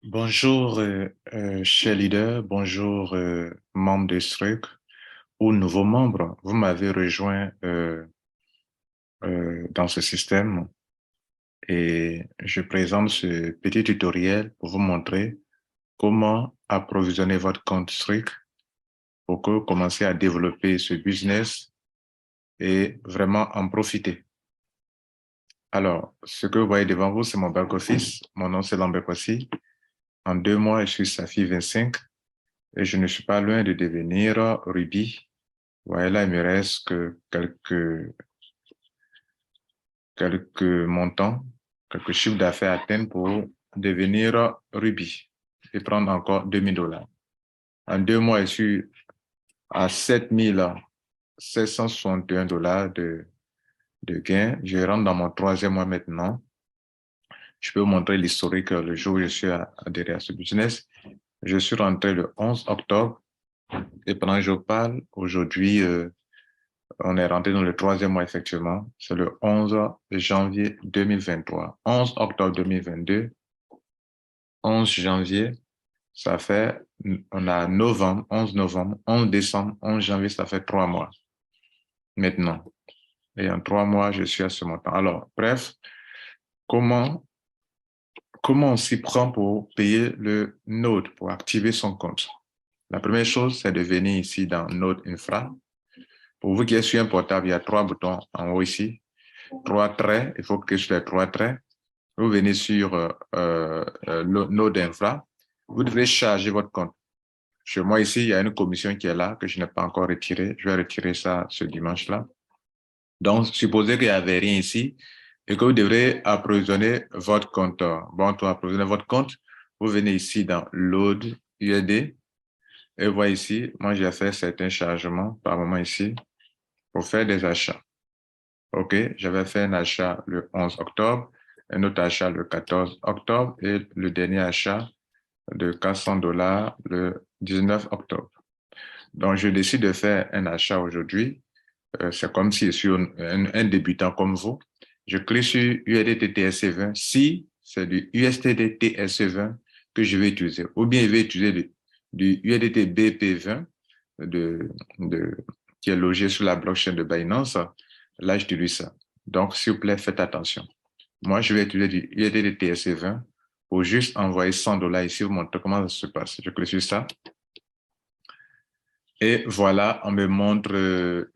Bonjour, cher leader, bonjour, membre de STRUC ou nouveau membre. Vous m'avez rejoint dans ce système et je présente ce petit tutoriel pour vous montrer comment approvisionner votre compte STRUC pour que vous commenciez à développer ce business et vraiment en profiter. Alors, ce que vous voyez devant vous, c'est mon back-office. Mon nom, c'est Lambert Kwasi. En 2 mois, je suis Safi 25 et je ne suis pas loin de devenir Ruby. Ouais, là, il me reste que quelques montants, quelques chiffres d'affaires à atteindre pour devenir Ruby et prendre encore $2000. En 2 mois, je suis à 7 761 $ de gains. Je rentre dans mon troisième mois maintenant. Je peux vous montrer l'historique le jour où je suis adhéré à ce business. Je suis rentré le 11 octobre et pendant que je parle, aujourd'hui, on est rentré dans le troisième mois, effectivement. C'est le 11 janvier 2023. 11 octobre 2022, 11 janvier, ça fait, on a novembre, 11 décembre, 11 janvier, ça fait 3 mois maintenant. Et en 3 mois, je suis à ce montant. Alors, bref, comment, comment on s'y prend pour payer le Node, pour activer son compte? La première chose, c'est de venir ici dans Node Infra. Pour vous qui êtes sur un portable, il y a 3 boutons en haut ici. 3 traits, il faut cliquer sur les 3 traits. Vous venez sur Node Infra. Vous devez charger votre compte. Chez moi ici, il y a une commission qui est là que je n'ai pas encore retirée. Je vais retirer ça ce dimanche-là. Donc, supposez qu'il n'y avait rien ici et que vous devrez approvisionner votre compte. Bon, pour approvisionner votre compte, vous venez ici dans Load USD et vous voyez ici, moi j'ai fait certains chargements par moment ici pour faire des achats. OK, j'avais fait un achat le 11 octobre, un autre achat le 14 octobre et le dernier achat de $400 le 19 octobre. Donc, je décide de faire un achat aujourd'hui. C'est comme si je suis un débutant comme vous. Je clique sur USDT TSC20 si c'est du USDT TSC20 que je vais utiliser. Ou bien je vais utiliser du USDT BP20 de, de, qui est logé sur la blockchain de Binance. Là, j'utilise ça. Donc, s'il vous plaît, faites attention. Moi, je vais utiliser du USDT TSC20 pour juste envoyer $100 ici, vous montrer comment ça se passe. Je clique sur ça. Et voilà, on me montre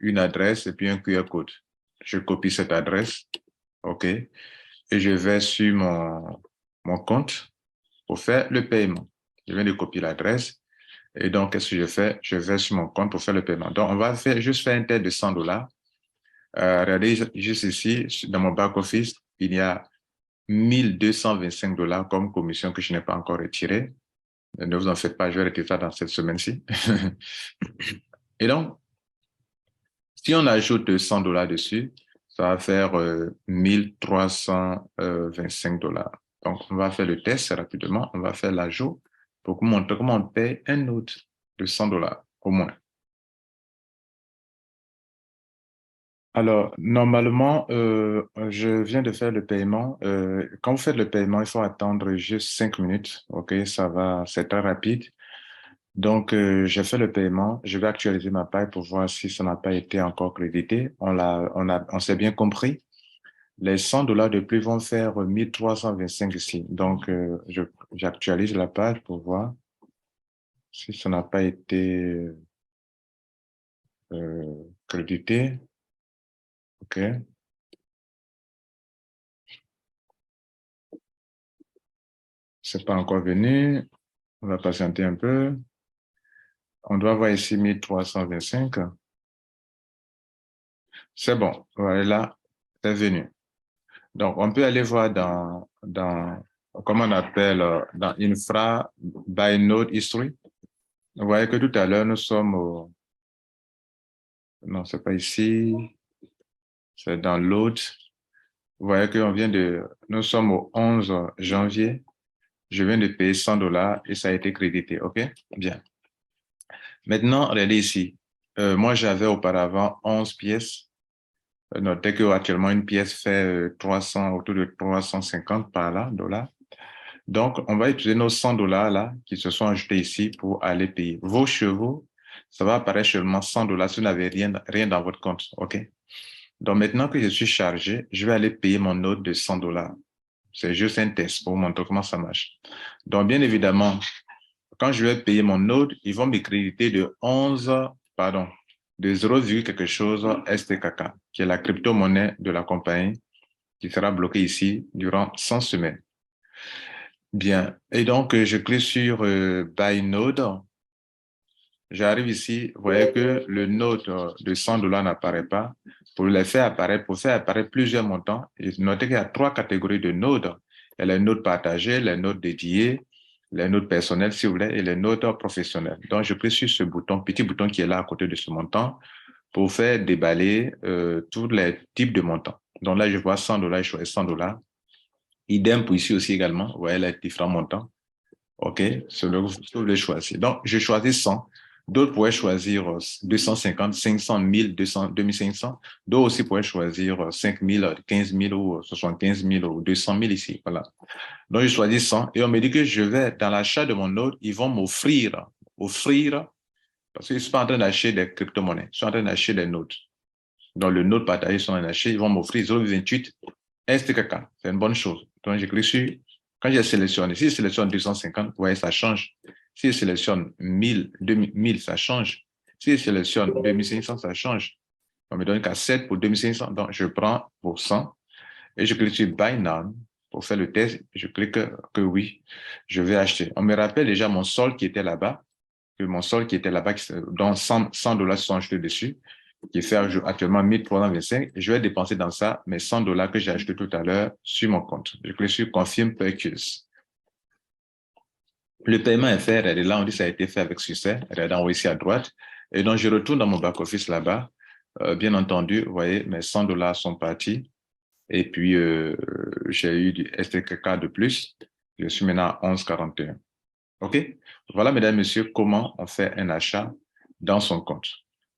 une adresse et puis un QR code. Je copie cette adresse, OK, et je vais sur mon compte pour faire le paiement. Je viens de copier l'adresse et donc, qu'est-ce que je fais? Je vais sur mon compte pour faire le paiement. Donc, on va juste faire un test de $100. Regardez juste ici, dans mon back-office, il y a $1225 comme commission que je n'ai pas encore retirée. Ne vous en faites pas, je vais retirer ça dans cette semaine-ci. Et donc, si on ajoute $100 dessus, ça va faire 1325 $. Donc, on va faire le test rapidement. On va faire l'ajout pour vous montrer comment on paye un autre de $100 au moins. Alors, normalement, je viens de faire le paiement. Quand vous faites le paiement, il faut attendre juste 5 minutes. OK, ça va, c'est très rapide. Donc, j'ai fait le paiement. Je vais actualiser ma paille pour voir si ça n'a pas été encore crédité. On s'est bien compris. Les $100 de plus vont faire 1325 ici. Donc, j'actualise la page pour voir si ça n'a pas été crédité. OK. C'est pas encore venu. On va patienter un peu. On doit voir ici 1325. C'est bon. Voilà, c'est venu. Donc, on peut aller voir comment on appelle, dans Infra by Node History. Vous voyez que tout à l'heure, nous sommes au, non, c'est pas ici, c'est dans l'autre. Vous voyez qu'on nous sommes au 11 janvier. Je viens de payer $100 et ça a été crédité. OK? Bien. Maintenant, regardez ici. Moi, j'avais auparavant 11 pièces. Notez qu'actuellement, une pièce fait 300, autour de 350 par là, dollars. Donc, on va utiliser nos 100 dollars là qui se sont ajoutés ici pour aller payer vos chevaux. Ça va apparaître seulement 100 dollars si vous n'avez rien dans votre compte. OK? Donc, maintenant que je suis chargé, je vais aller payer mon note de 100 dollars. C'est juste un test pour vous montrer comment ça marche. Donc, bien évidemment, quand je vais payer mon note, ils vont me créditer de 0, quelque chose STKK, qui est la crypto-monnaie de la compagnie, qui sera bloquée ici durant 100 semaines. Bien. Et donc, je clique sur Buy Node. J'arrive ici, vous voyez que le node de 100 dollars n'apparaît pas. Pour faire apparaître plusieurs montants, et notez qu'il y a 3 catégories de nodes. Il y a les nodes partagés, les nodes dédiés, les nodes personnels, si vous voulez, et les nodes professionnels. Donc, je clique sur ce bouton, petit bouton qui est là à côté de ce montant, pour faire déballer tous les types de montants. Donc là, je vois 100 dollars, je choisis 100 dollars. Idem pour ici aussi également, vous voyez les différents montants. OK, c'est le que vous voulez choisir. Donc, je choisis 100. D'autres pourraient choisir 250, 500, 1000, 200, 2500. D'autres aussi pourraient choisir 5000, 15 000 ou 75 000 ou 200 000 ici. Voilà. Donc, je choisis 100 et on me dit que je vais, dans l'achat de mon node, ils vont m'offrir, parce qu'ils ne sont pas en train d'acheter des crypto-monnaies, ils sont en train d'acheter des nodes. Donc, le node partagé, ils sont en train d'acheter, ils vont m'offrir 0,28 STKK. C'est une bonne chose. Donc, je clique sur, quand j'ai sélectionné, si je sélectionne 250, vous voyez, ça change. Si je sélectionne 1000, 2000, ça change. Si je sélectionne 2500, ça change. On me donne qu'à 7 pour 2500. Donc, je prends pour 100 et je clique sur Buy Now pour faire le test. Je clique que oui, je vais acheter. On me rappelle déjà mon solde qui était là-bas, dont 100 dollars sont achetés dessus, qui fait actuellement 1325. Je vais dépenser dans ça mes 100 dollars que j'ai acheté tout à l'heure sur mon compte. Je clique sur Confirm Purchase. Le paiement est fait. Regardez là, on dit que ça a été fait avec succès. Regardez en haut ici à droite. Et donc, je retourne dans mon back-office là-bas. Bien entendu, vous voyez, mes 100 dollars sont partis. Et puis, j'ai eu du STKK de plus. Je suis maintenant à 11,41. OK? Voilà, mesdames, messieurs, comment on fait un achat dans son compte.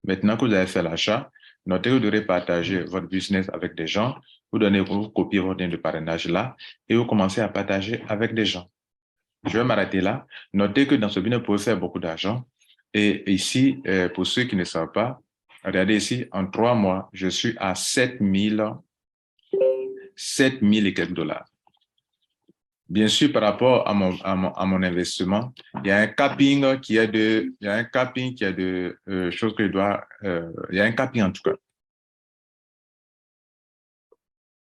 Maintenant que vous avez fait l'achat, notez que vous devrez partager votre business avec des gens. Vous copiez votre lien de parrainage là et vous commencez à partager avec des gens. Je vais m'arrêter là. Notez que dans ce business, vous pouvez faire beaucoup d'argent. Et ici, pour ceux qui ne savent pas, regardez ici, en 3 mois, je suis à 7000 et quelques dollars. Bien sûr, par rapport à mon investissement, il y a un capping qui est de choses que je dois, il y a un capping en tout cas.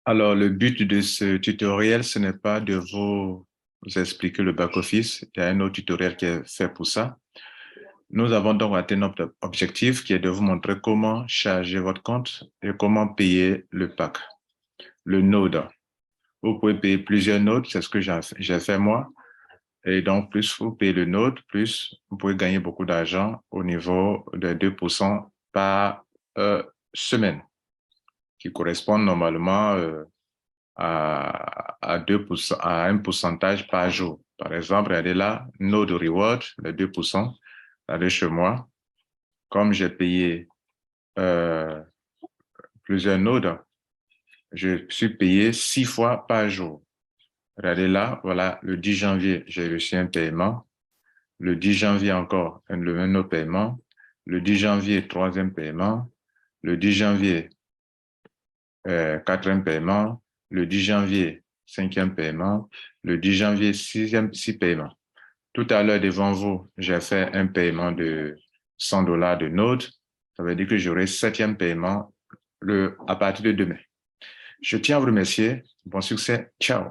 Alors, le but de ce tutoriel, ce n'est pas de vous expliquer le back-office. Il y a un autre tutoriel qui est fait pour ça. Nous avons donc atteint notre objectif qui est de vous montrer comment charger votre compte et comment payer le pack, le node. Vous pouvez payer plusieurs nodes, c'est ce que j'ai fait moi. Et donc, plus vous payez le node, plus vous pouvez gagner beaucoup d'argent au niveau de 2% par semaine, qui correspond normalement à 2%, à un pourcentage par jour. Par exemple, regardez là, node reward, les 2%, regardez chez moi, comme j'ai payé plusieurs nodes, je suis payé 6 fois par jour. Regardez là, voilà, le 10 janvier, j'ai reçu un paiement. Le 10 janvier encore, un autre paiement. Le 10 janvier, troisième paiement. Le 10 janvier, quatrième paiement. Le 10 janvier, cinquième paiement. Le 10 janvier, six paiements. Tout à l'heure, devant vous, j'ai fait un paiement de 100 dollars de note. Ça veut dire que j'aurai 7e paiement à partir de demain. Je tiens à vous remercier. Bon succès. Ciao.